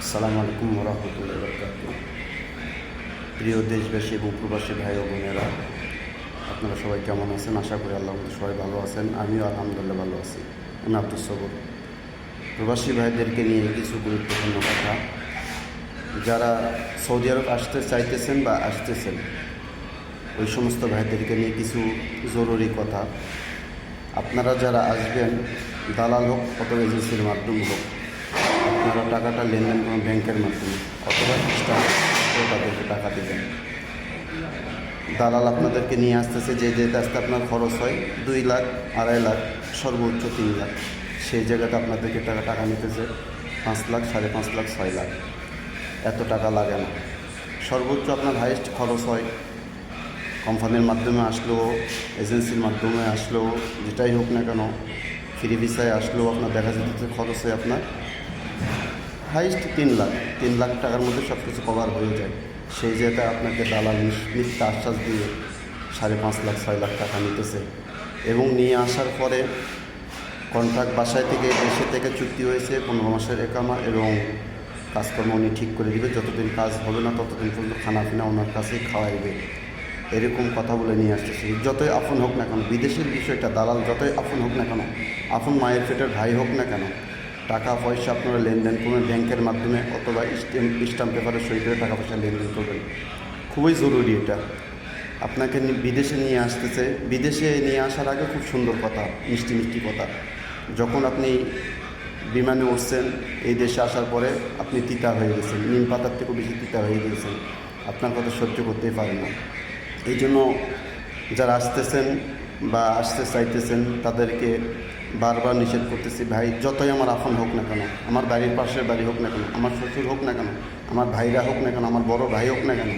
আসসালামু আলাইকুম রহমতুল্লাহ বরকাত। প্রিয় দেশবাসী এবং প্রবাসী ভাই ও বোনেরা, আপনারা সবাই কেমন আছেন? আশা করি আল্লাহ সবাই ভালো আছেন। আমিও আলহামদুলিল্লাহ ভালো আছি। আমি আব্দুল সবুর। প্রবাসী ভাইদেরকে নিয়ে কিছু গুরুত্বপূর্ণ কথা, যারা সৌদি আরব আসতে চাইতেছেন বা আসতেছেন, ওই সমস্ত ভাইদেরকে নিয়ে কিছু জরুরি কথা। আপনারা যারা আসবেন, দালাল হোক অথবা এজেন্সির মাধ্যমে হোক, আপনারা টাকাটা লেনদেন করুন ব্যাংকের মাধ্যমে অথবা তাদেরকে টাকা দেবেন। দালাল আপনাদেরকে নিয়ে আসতেছে, যে যেতে আসতে আপনার খরচ হয় 2 লাখ, 2.5 লাখ, সর্বোচ্চ 3 লাখ। সেই জায়গাতে আপনাদেরকে টাকা নিতেছে 5 লাখ, 5.5 লাখ, 6 লাখ। এত টাকা লাগে না। সর্বোচ্চ আপনার হাইয়েস্ট খরচ হয় কোম্পানির মাধ্যমে আসলেও, এজেন্সির মাধ্যমে আসলেও, যেটাই হোক না কেন, ফ্রি ভিসায় আসলেও আপনার দেখা যেতে খরচ হয় আপনার হাইস্ট 3 লাখ টাকার মধ্যে সব কিছু কভার হয়ে যায়। সেই জায়গায় আপনাকে দালাল মিথ্যা আশ্বাস দিয়ে 5.5 লাখ, 6 লাখ টাকা নিতেছে এবং নিয়ে আসার পরে কন্ট্রাক্ট বাসায় থেকে দেশে থেকে চুক্তি হয়েছে 15 মাসের একামা এবং কাজকর্ম উনি ঠিক করে দিবে। যতদিন কাজ হবে না ততদিন পর্যন্ত খানাপিনা ওনার কাছেই খাওয়াইবে, এরকম কথা বলে নিয়ে আসতেছে। যতই আপন হোক না কেন, বিদেশের বিষয়টা, দালাল যতই আপন হোক না কেন, আপন মায়ের পেটের ভাই হোক না কেন, টাকা পয়সা আপনারা লেনদেন করবেন ব্যাংকের মাধ্যমে অথবা স্ট্যাম্প পেপারে সই করে টাকা পয়সা লেনদেন করবেন। খুবই জরুরি এটা। আপনাকে বিদেশে নিয়ে আসতেছে, বিদেশে নিয়ে আসার আগে খুব সুন্দর কথা, মিষ্টি মিষ্টি কথা। যখন আপনি বিমানে উঠছেন, এই দেশে আসার পরে আপনি তিতা হয়ে গেছেন, নিম পাতার থেকেও বেশি তিতা হয়ে গেছেন, আপনার কথা সহ্য করতেই পারেন না। এই জন্য যারা আসতেছেন বা আসতে চাইতেছেন তাদেরকে বারবার নিষেধ করতেছি, ভাই যতই আমার আপন হোক না কেন, আমার বাড়ির পাশের বাড়ি হোক না কেন, আমার শ্বশুর হোক না কেন, আমার ভাইরা হোক না কেন, আমার বড় ভাই হোক না কেন,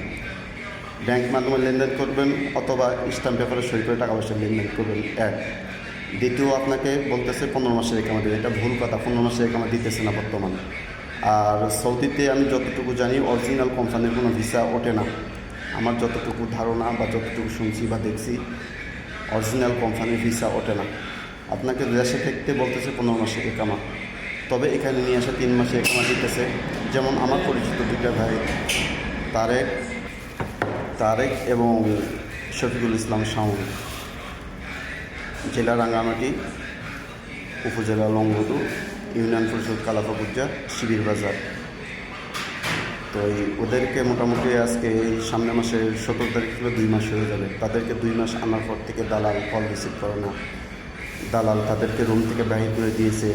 ব্যাংক মাধ্যমে লেনদেন করবেন অথবা স্ট্যাম্প পেপারে সই করে টাকা পয়সা লেনদেন করবেন। এক। দ্বিতীয়, আপনাকে বলতেছে 15 মাসের একামা দেবে। এটা ভুল কথা, 15 মাসের একামা দিতেছে না বর্তমানে। আর সৌদিতে আমি যতটুকু জানি অরিজিনাল কোম্পানির কোনো ভিসা ওঠে না। আমার যতটুকু ধারণা বা যতটুকু শুনছি বা দেখছি, অরিজিনাল কোম্পানির ভিসা ওঠে না। আপনাকে দেশে থাকতে বলতেছে 15 মাসে একামা, তবে এখানে নিয়ে আসে 3 মাসে একামা দিতেছে। যেমন আমার পরিচিত 2টা ভাই, তারেক এবং শফিকুল ইসলাম শাওন, জেলা রাঙ্গামাটি, উপজেলা লংগদু, ইউনিয়ন পরিষদ কালাপাকুজ্জা, শিবির বাজার। তো ওদেরকে মোটামুটি আজকে এই সামনে মাসের 17 তারিখ হলো 2 মাস হয়ে যাবে। তাদেরকে 2 মাস আনার পর থেকে দালাল কল রিসিভ করে না। দালাল তাদেরকে রুম থেকে বাহির করে দিয়েছে।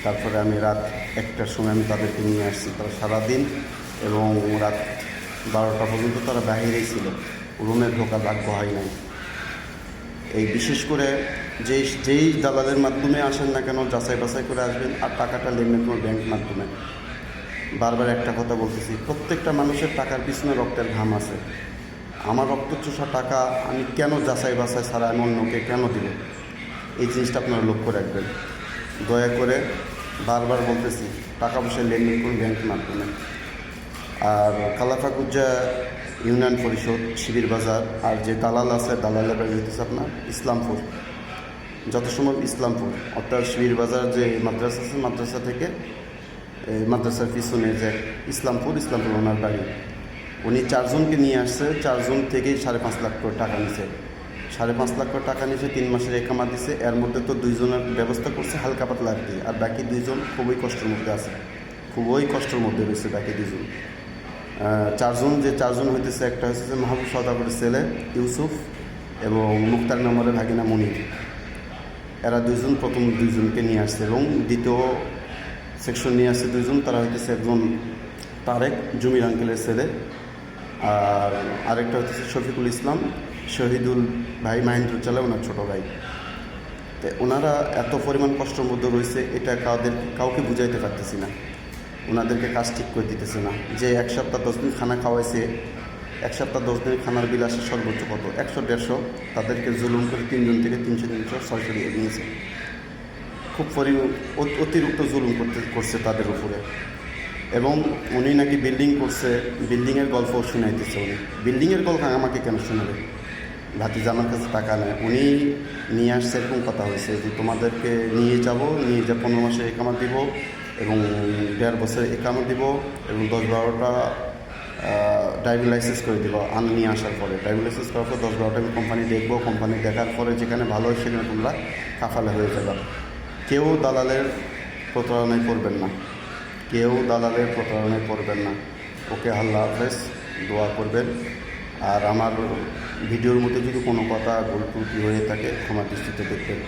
তারপরে আমি রাত 1টার সময় আমি তাদেরকে নিয়ে আসছি। তারা সারাদিন এবং রাত 12টা পর্যন্ত তারা বাহিরেই ছিল, রুমে ঢোকার ভাগ্য হয় নাই। এই বিশেষ করে যেই দালালের মাধ্যমে আসেন না কেন, যাচাই বাছাই করে আসবেন আর টাকাটা লেনদেন করবেন ব্যাংক মাধ্যমে। বারবার একটা কথা বলতেছি, প্রত্যেকটা মানুষের টাকার পিছনে রক্তের ঘাম আছে। আমার রক্তচোষা টাকা আমি কেন যাচাই বাছাই ছাড়া আমি অন্যকে কেন দিব? এই জিনিসটা আপনারা লক্ষ্য রাখবেন। দয়া করে বারবার বলতেছি, টাকা পয়সা লেনদেন করুন ব্যাংক মাধ্যমে। আর কালাপাকুজ্জা ইউনিয়ন পরিষদ, শিবির বাজার, আর যে দালাল আছে, দালালের বাড়ি হইতেছে আপনার ইসলামপুর, যত সম্ভব ইসলামপুর, অর্থাৎ শিবির বাজার যে মাদ্রাসা আছে, মাদ্রাসা থেকে মাদ্রাসার পিছনে যে ইসলামপুর ওনার বাড়ি। উনি 4 জনকে নিয়ে আসছে, 4 জন থেকেই 5.5 লাখ করে টাকা নিছে। 5.5 লাখ করে টাকা নিছে, 3 মাসের একামা দিছে। এর মধ্যে তো 2 জনের ব্যবস্থা করছে হালকা পাতলা আর কি, আর বাকি 2 জন খুবই কষ্টের মধ্যে আছে, খুবই কষ্টের মধ্যে রয়েছে বাকি 2 জন। 4 জন হইতেছে, একটা হচ্ছে মাহবুব সওদাগরের ছেলে ইউসুফ এবং মুক্তার নম্বরের ভাগিনা মনির। এরা 2 জন প্রথম 2 জনকে নিয়ে আসছে এবং দ্বিতীয় সেকশন নিয়ে আসছে 2 জন। তারা হইতেছে একজন তারেক, জমির আঙ্কেলের ছেলে, আর আরেকটা হচ্ছে শফিকুল ইসলাম, শহীদুল ভাই মাহিন্দ্রুজ্জালা ওনার ছোটো ভাই। তো ওনারা এত পরিমাণ কষ্টের মধ্যে রয়েছে, এটা কাউকে বুঝাইতে পারতেছি না। ওনাদেরকে কাজ ঠিক করে দিতেছে না। যে 1 সপ্তাহ 10 দিন খানা খাওয়াইছে, 1 সপ্তাহ 10 দিন খানার বিল আসে সর্বোচ্চ কত 100-150, তাদেরকে জুলুম করে 3 জন থেকে 300-300 600 দিয়ে নিয়েছে। খুব অতিরিক্ত জুলুম করছে তাদের উপরে। এবং উনি নাকি বিল্ডিং করছে, বিল্ডিংয়ের গল্প শুনাইতেছে। উনি বিল্ডিংয়ের গল্প আমাকে কেন শোনাবে? ভাতিজা আমার কাছে টাকা নেয়, উনি নিয়ে আসছে, এরকম কথা হয়েছে যে তোমাদেরকে নিয়ে যাব, নিয়ে যা 15 মাসে একামা দিব, এবং 1.5 বছর একামত দিব এবং 10-12টা ড্রাইভিং লাইসেন্স করে দিব নিয়ে আসার পরে। ড্রাইভিং লাইসেন্স করার পর 10-12টা আমি কোম্পানি দেখবো, কোম্পানি দেখার পরে যেখানে ভালো হয় সেখানে তোমরা কাফালে হয়ে যাবে। কেউ দালালের প্রতারণায় পড়বেন না, কেউ দালালের প্রতারণায় পড়বেন না। ওকে, আল্লাহ হাফেজ, দোয়া করবেন। আর আমার ভিডিওর মধ্যে যদি কোনো কথা ভুল ত্রুটি হয়ে থাকে ক্ষমা দৃষ্টিতে দেখবেন।